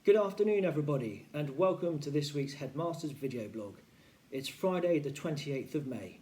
Good afternoon everybody and welcome to this week's Headmasters video blog. It's Friday the 28th of May.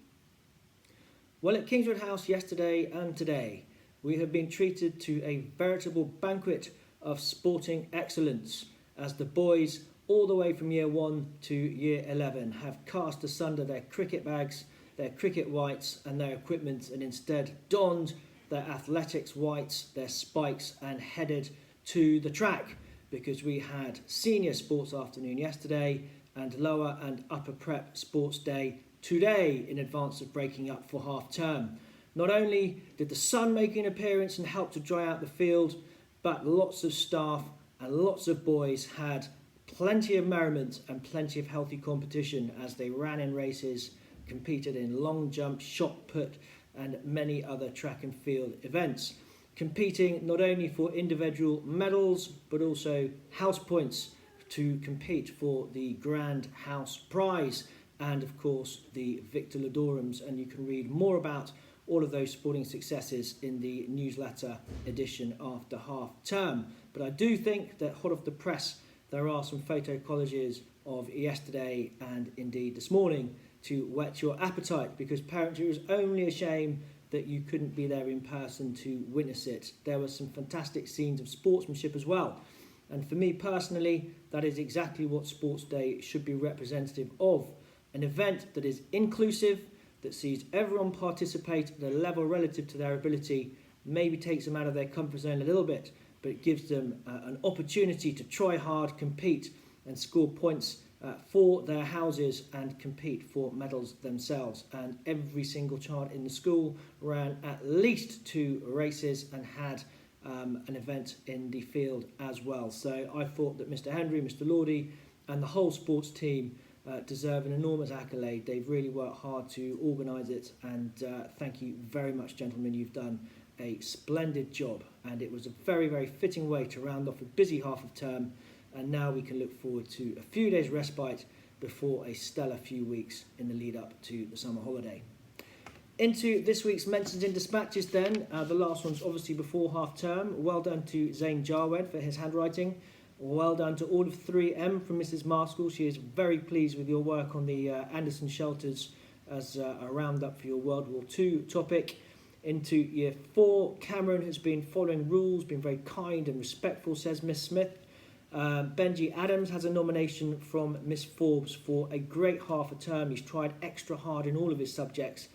Well, at Kingswood House yesterday and today we have been treated to a veritable banquet of sporting excellence as the boys all the way from year 1 to year 11 have cast asunder their cricket bags, their cricket whites and their equipment and instead donned their athletics whites, their spikes and headed to the track, because we had senior sports afternoon yesterday and lower and upper prep sports day today in advance of breaking up for half term. Not only did the sun make an appearance and help to dry out the field, but lots of staff and lots of boys had plenty of merriment and plenty of healthy competition as they ran in races, competed in long jump, shot put and many other track and field events, competing not only for individual medals but also house points to compete for the Grand House Prize and of course the Victor Ludorums. And you can read more about all of those sporting successes in the newsletter edition after half term. But I do think that hot off the press there are some photo collages of yesterday and indeed this morning to whet your appetite, because parents, it was only a shame that you couldn't be there in person to witness it. There were some fantastic scenes of sportsmanship as well. And for me personally, that is exactly what Sports Day should be representative of. An event that is inclusive, that sees everyone participate at a level relative to their ability, maybe takes them out of their comfort zone a little bit, but it gives them an opportunity to try hard, compete and score points for their houses and compete for medals themselves. And every single child in the school ran at least 2 races and had an event in the field as well. So I thought that Mr. Henry, Mr. Lordy and the whole sports team deserve an enormous accolade. They've really worked hard to organise it, and thank you very much, gentlemen. You've done a splendid job, and it was a very, very fitting way to round off a busy half of term. And now we can look forward to a few days respite before a stellar few weeks in the lead up to the summer holiday. Into this week's mentions in dispatches then. The last one's obviously before half term. Well done to Zane Jarwed for his handwriting. Well done to all of 3M from Mrs. Marskell. She is very pleased with your work on the Anderson shelters as a roundup for your World War II topic. Into year 4, Cameron has been following rules, been very kind and respectful, says Miss Smith. Benji Adams has a nomination from Miss Forbes for a great half a term. He's tried extra hard in all of his subjects.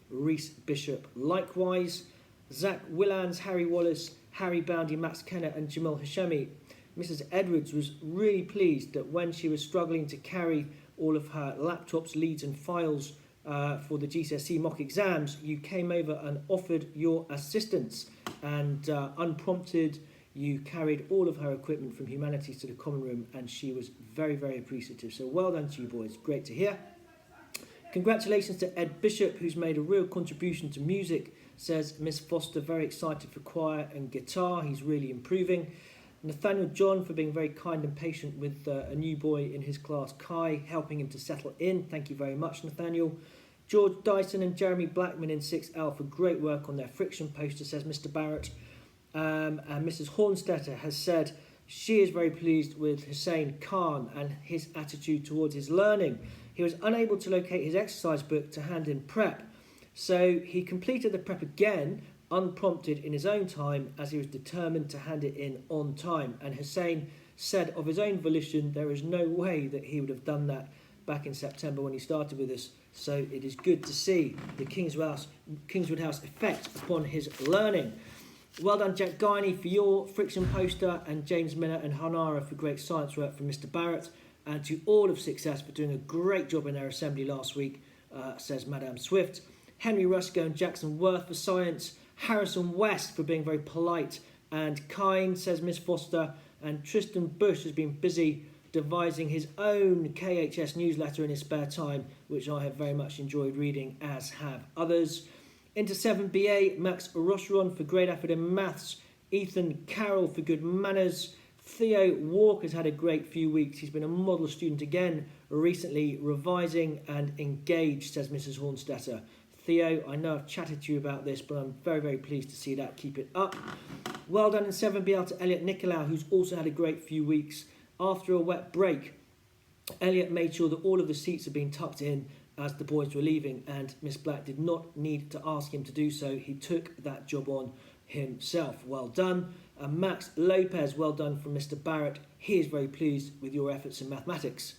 Reese Bishop likewise. Zach Willans, Harry Wallace, Harry Boundy, Max Kennett and Jamil Hashemi. Mrs. Edwards was really pleased that when she was struggling to carry all of her laptops, leads and files for the GCSE mock exams, you came over and offered your assistance, and unprompted you carried all of her equipment from humanities to the common room, and she was very, very appreciative. So well done to you boys, great to hear. Congratulations to Ed Bishop, who's made a real contribution to music, says Miss Foster, very excited for choir and guitar, he's really improving. Nathaniel John for being very kind and patient with a new boy in his class, Kai, helping him to settle in, thank you very much Nathaniel. George Dyson and Jeremy Blackman in 6L for great work on their friction poster, says Mr. Barrett. And Mrs. Hornstetter has said she is very pleased with Hussein Khan and his attitude towards his learning. He was unable to locate his exercise book to hand in prep, so he completed the prep again unprompted in his own time, as he was determined to hand it in on time. And Hussein said of his own volition there is no way that he would have done that back in September when he started with us. So it is good to see the Kingswood House effect upon his learning. Well done Jack Guiney for your friction poster, and James Miller and Hanara for great science work from Mr. Barrett, and to all of Success for doing a great job in their assembly last week, says Madame Swift. Henry Rusco and Jackson Worth for science. Harrison West for being very polite and kind, says Miss Foster. And Tristan Bush has been busy devising his own KHS newsletter in his spare time, which I have very much enjoyed reading, as have others. Into 7BA, Max Rocheron for great effort in maths. Ethan Carroll for good manners. Theo Walker's had a great few weeks. He's been a model student again recently, revising and engaged, says Mrs. Hornstetter. Theo, I know I've chatted to you about this, but I'm very, very pleased to see that. Keep it up. Well done in 7BL to Elliot Nicolau, who's also had a great few weeks After a wet break, Elliot made sure that all of the seats had been tucked in as the boys were leaving, and Miss Black did not need to ask him to do so. He took that job on himself. Well done. And Max Lopez, well done from Mr. Barrett. He is very pleased with your efforts in mathematics.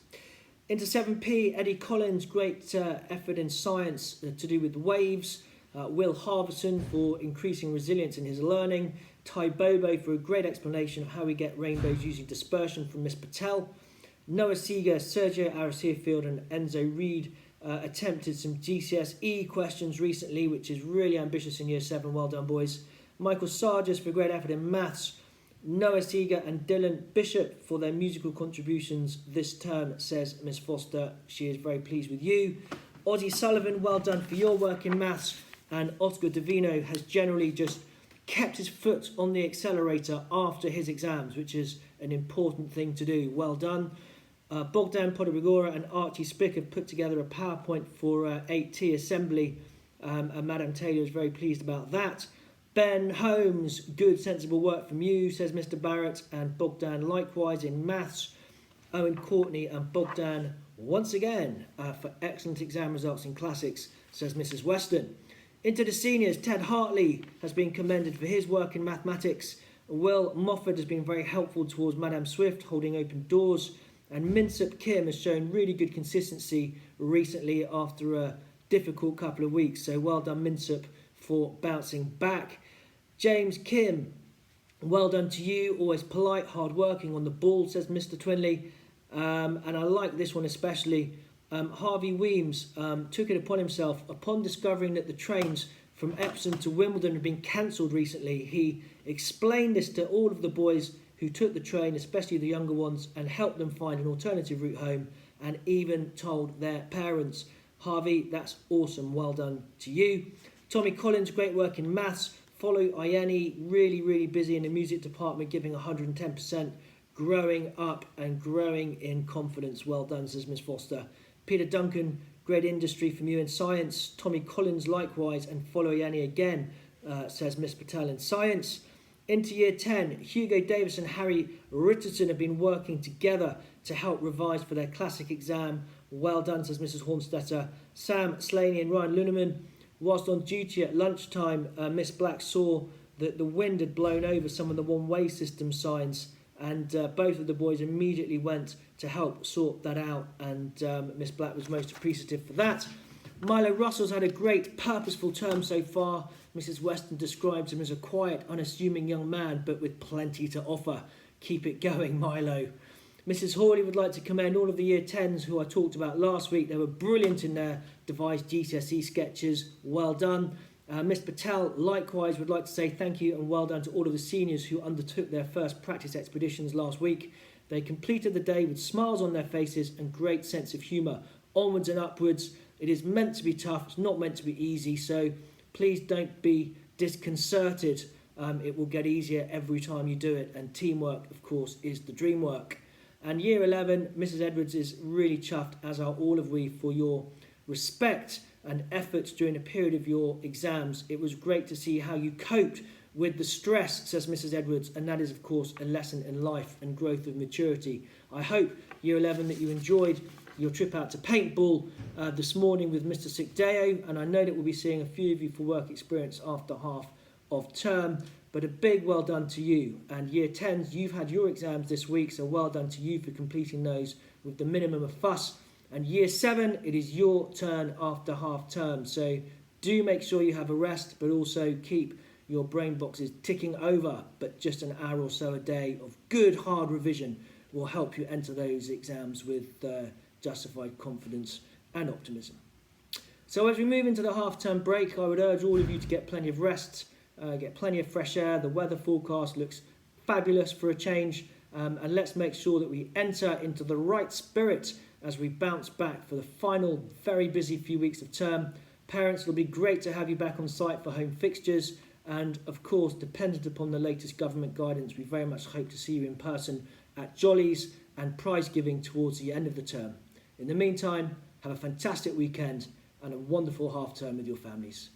Into 7P, Eddie Collins, great effort in science to do with waves. Will Harverson for increasing resilience in his learning. Ty Bobo for a great explanation of how we get rainbows using dispersion from Miss Patel. Noah Seeger, Sergio Araciofield and Enzo Reed attempted some GCSE questions recently, which is really ambitious in Year 7. Well done, boys. Michael Sargis for great effort in maths. Noah Seeger and Dylan Bishop for their musical contributions this term, says Miss Foster. She is very pleased with you. Ozzy Sullivan, well done for your work in maths. And Oscar Davino has generally just kept his foot on the accelerator after his exams, which is an important thing to do. Well done. Bogdan Podorigora and Archie Spick have put together a PowerPoint for 8T assembly, and Madame Taylor is very pleased about that. Ben Holmes, good sensible work from you, says Mr. Barrett, and Bogdan likewise in maths. Owen Courtney and Bogdan once again for excellent exam results in classics, says Mrs. Weston. Into the seniors, Ted Hartley has been commended for his work in mathematics. Will Moffat has been very helpful towards Madame Swift, holding open doors. And Minsep Kim has shown really good consistency recently after a difficult couple of weeks. So well done, Minsep, for bouncing back. James Kim, well done to you. Always polite, hard-working on the ball, says Mr. Twinley. And I like this one especially. Harvey Weems took it upon himself, upon discovering that the trains from Epsom to Wimbledon had been cancelled recently. He explained this to all of the boys who took the train, especially the younger ones, and helped them find an alternative route home, and even told their parents. Harvey, that's awesome. Well done to you. Tommy Collins, great work in maths. Follow Ayeni, really busy in the music department, giving 110%, growing up and growing in confidence. Well done, says Miss Foster. Peter Duncan, great industry from you in science. Tommy Collins likewise, and follow Ayeni again, says Miss Patel in science. Into Year 10, Hugo Davis and Harry Richardson have been working together to help revise for their classic exam. Well done, says Mrs. Hornstetter. Sam Slaney and Ryan Luneman, whilst on duty at lunchtime, Miss Black saw that the wind had blown over some of the one-way system signs, and both of the boys immediately went to help sort that out, and Miss Black was most appreciative for that. Milo Russell's had a great, purposeful term so far. Mrs. Weston describes him as a quiet, unassuming young man, but with plenty to offer. Keep it going, Milo. Mrs. Hawley would like to commend all of the Year 10s who I talked about last week. They were brilliant in their devised GCSE sketches. Well done. Miss Patel likewise would like to say thank you and well done to all of the seniors who undertook their first practice expeditions last week. They completed the day with smiles on their faces and great sense of humour. Onwards and upwards. It is meant to be tough. It's not meant to be easy. So please don't be disconcerted. It will get easier every time you do it. And teamwork, of course, is the dream work. And Year 11, Mrs. Edwards is really chuffed, as are all of we, for your respect and efforts during the period of your exams. It was great to see how you coped with the stress, says Mrs. Edwards, and that is, of course, a lesson in life and growth of maturity. I hope, Year 11, that you enjoyed your trip out to paintball this morning with Mr. Sikdeo, and I know that we'll be seeing a few of you for work experience after half of term, but a big well done to you. And Year 10s, you've had your exams this week, so well done to you for completing those with the minimum of fuss. And Year 7, it is your turn after half term, so do make sure you have a rest, but also keep your brain boxes ticking over. But just an hour or so a day of good hard revision will help you enter those exams with justified confidence and optimism. So as we move into the half-term break, I would urge all of you to get plenty of rest, get plenty of fresh air. The weather forecast looks fabulous for a change, and let's make sure that we enter into the right spirit as we bounce back for the final very busy few weeks of term. Parents, it'll be great to have you back on site for home fixtures, and of course, dependent upon the latest government guidance, we very much hope to see you in person at Jollies and prize giving towards the end of the term. In the meantime, have a fantastic weekend and a wonderful half term with your families.